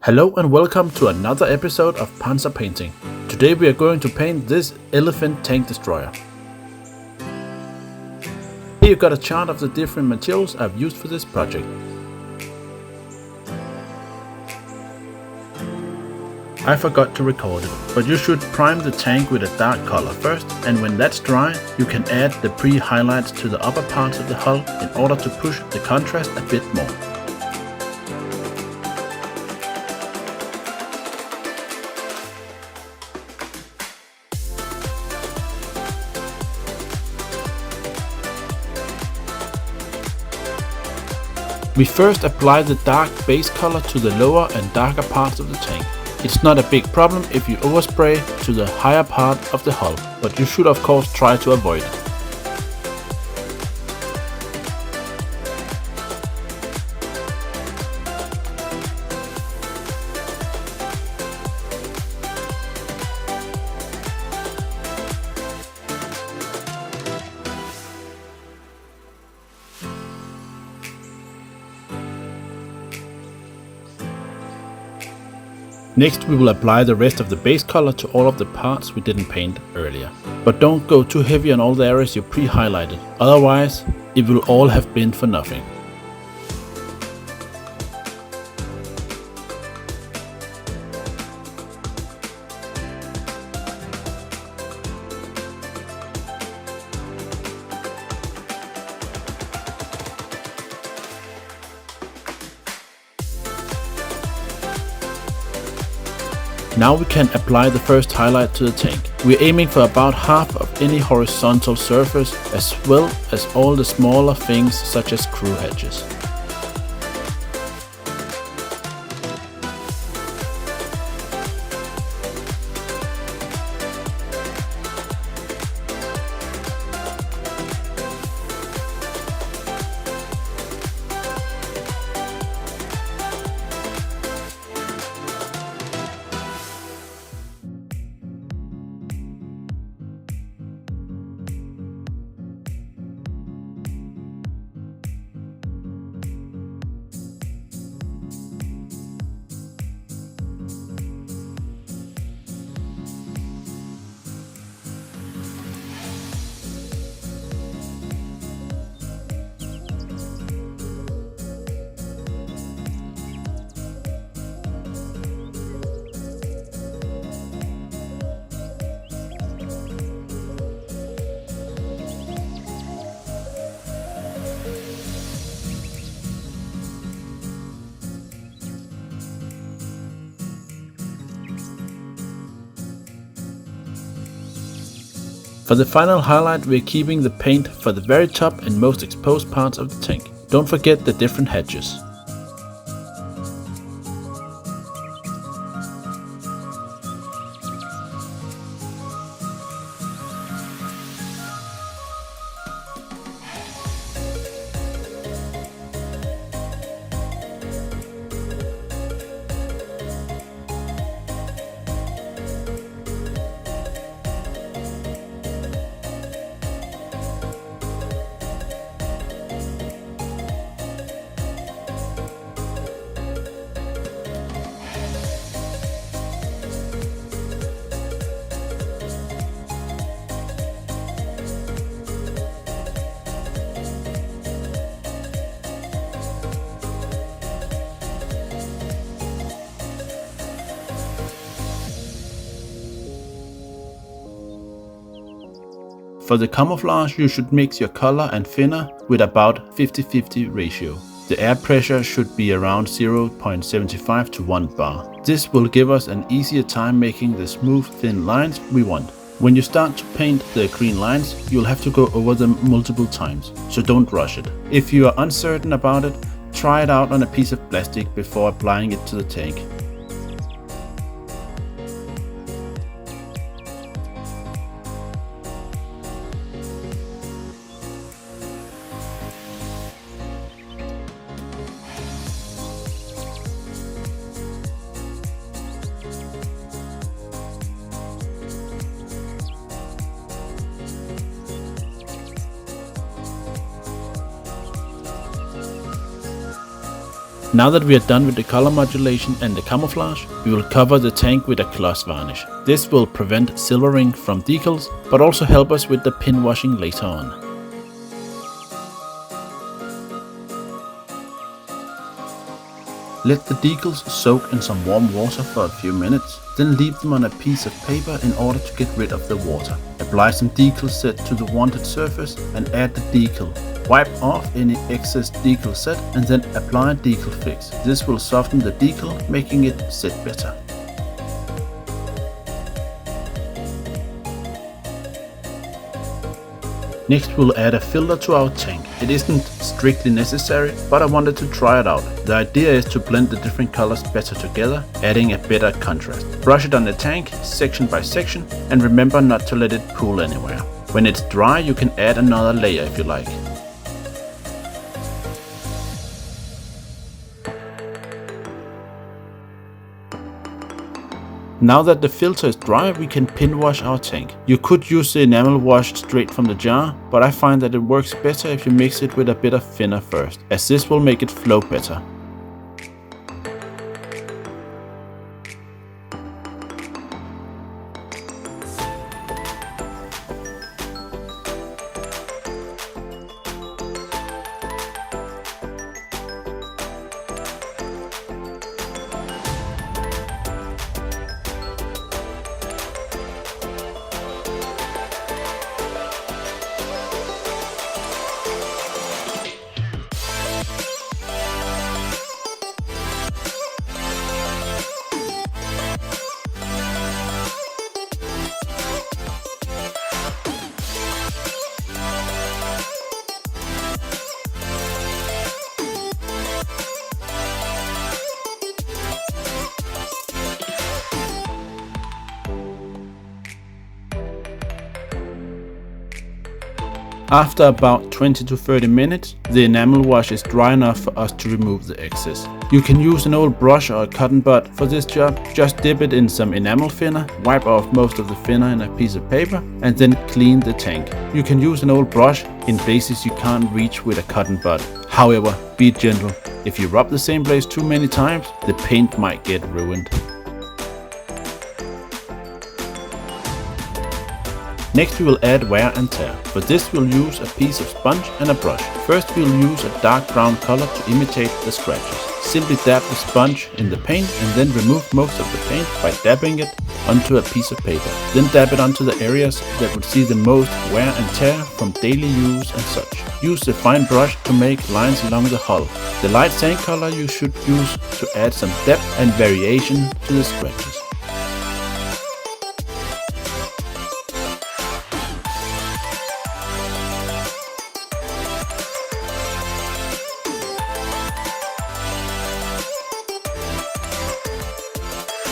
Hello and welcome to another episode of Panzer Painting. Today we are going to paint this Elefant tank destroyer. Here you got a chart of the different materials I've used for this project. I forgot to record it, but you should prime the tank with a dark color first, and when that's dry you can add the pre-highlights to the upper parts of the hull in order to push the contrast a bit more. We first apply the dark base color to the lower and darker parts of the tank. It's not a big problem if you overspray to the higher part of the hull, but you should of course try to avoid it. Next we will apply the rest of the base color to all of the parts we didn't paint earlier. But don't go too heavy on all the areas you pre-highlighted, otherwise it will all have been for nothing. Now we can apply the first highlight to the tank. We're aiming for about half of any horizontal surface as well as all the smaller things such as screw hedges. For the final highlight we are keeping the paint for the very top and most exposed parts of the tank. Don't forget the different hedges. For the camouflage you should mix your color and thinner with about 50-50 ratio. The air pressure should be around 0.75 to 1 bar. This will give us an easier time making the smooth thin lines we want. When you start to paint the green lines, you'll have to go over them multiple times, so don't rush it. If you are uncertain about it, try it out on a piece of plastic before applying it to the tank. Now that we are done with the color modulation and the camouflage, we will cover the tank with a gloss varnish. This will prevent silvering from decals, but also help us with the pin washing later on. Let the decals soak in some warm water for a few minutes, then leave them on a piece of paper in order to get rid of the water. Apply some decal set to the wanted surface and add the decal. Wipe off any excess decal set and then apply decal fix. This will soften the decal, making it set better. Next we'll add a filter to our tank. It isn't strictly necessary, but I wanted to try it out. The idea is to blend the different colors better together, adding a better contrast. Brush it on the tank, section by section, and remember not to let it pool anywhere. When it's dry, you can add another layer if you like. Now that the filter is dry, we can pin wash our tank. You could use the enamel wash straight from the jar, but I find that it works better if you mix it with a bit of thinner first, as this will make it flow better. After about 20 to 30 minutes, the enamel wash is dry enough for us to remove the excess. You can use an old brush or a cotton bud for this job. Just dip it in some enamel thinner, wipe off most of the thinner in a piece of paper, and then clean the tank. You can use an old brush in places you can't reach with a cotton bud. However, be gentle. If you rub the same place too many times, the paint might get ruined. Next we will add wear and tear. For this we'll use a piece of sponge and a brush. First we'll use a dark brown color to imitate the scratches. Simply dab the sponge in the paint and then remove most of the paint by dabbing it onto a piece of paper. Then dab it onto the areas that would see the most wear and tear from daily use and such. Use the fine brush to make lines along the hull. The light sand color you should use to add some depth and variation to the scratches.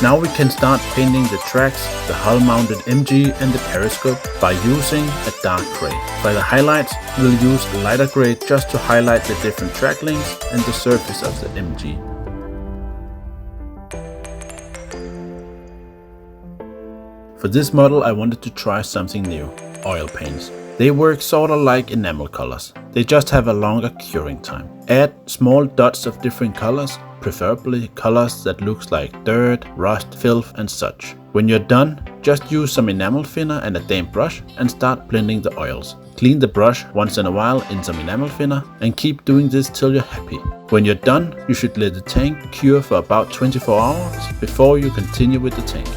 Now we can start painting the tracks, the hull-mounted MG and the periscope by using a dark gray. For the highlights, we'll use a lighter gray just to highlight the different track lengths and the surface of the MG. For this model I wanted to try something new, oil paints. They work sorta like enamel colors. They just have a longer curing time. Add small dots of different colors, preferably colors that looks like dirt, rust, filth and such. When you're done, just use some enamel thinner and a damp brush and start blending the oils. Clean the brush once in a while in some enamel thinner and keep doing this till you're happy. When you're done, you should let the tank cure for about 24 hours before you continue with the tank.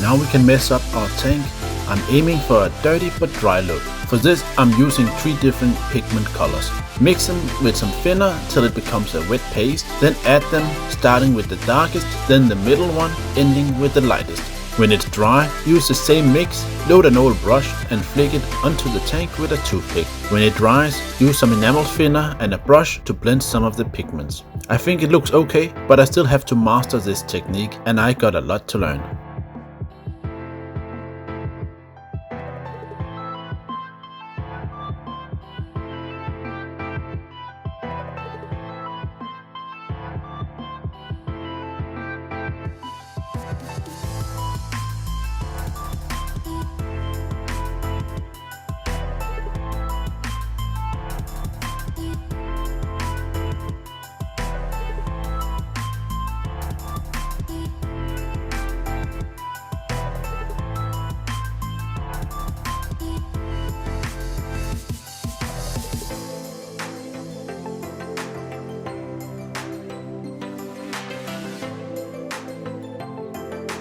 Now we can mess up our tank I'm aiming for a dirty but dry look. For this I'm using 3 different pigment colors. Mix them with some thinner till it becomes a wet paste, then add them starting with the darkest, then the middle one, ending with the lightest. When it's dry, use the same mix, load an old brush and flick it onto the tank with a toothpick. When it dries, use some enamel thinner and a brush to blend some of the pigments. I think it looks okay, but I still have to master this technique and I got a lot to learn.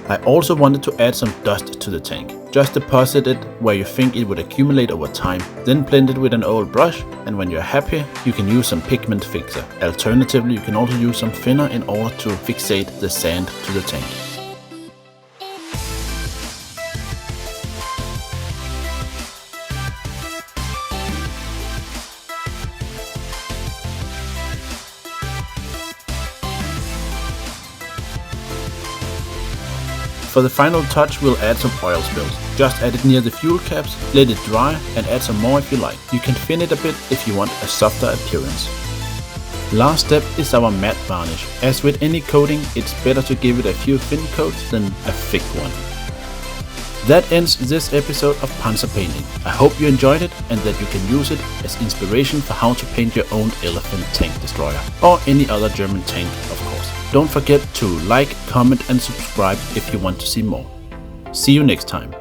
I also wanted to add some dust to the tank. Just deposit it where you think it would accumulate over time, then blend it with an old brush, and when you're happy, you can use some pigment fixer. Alternatively, you can also use some thinner in order to fixate the sand to the tank. For the final touch, we'll add some oil spills. Just add it near the fuel caps, let it dry and add some more if you like. You can thin it a bit if you want a softer appearance. Last step is our matte varnish. As with any coating, it's better to give it a few thin coats than a thick one. That ends this episode of Panzer Painting. I hope you enjoyed it and that you can use it as inspiration for how to paint your own Elefant tank destroyer, or any other German tank of course. Don't forget to like, comment and subscribe if you want to see more. See you next time.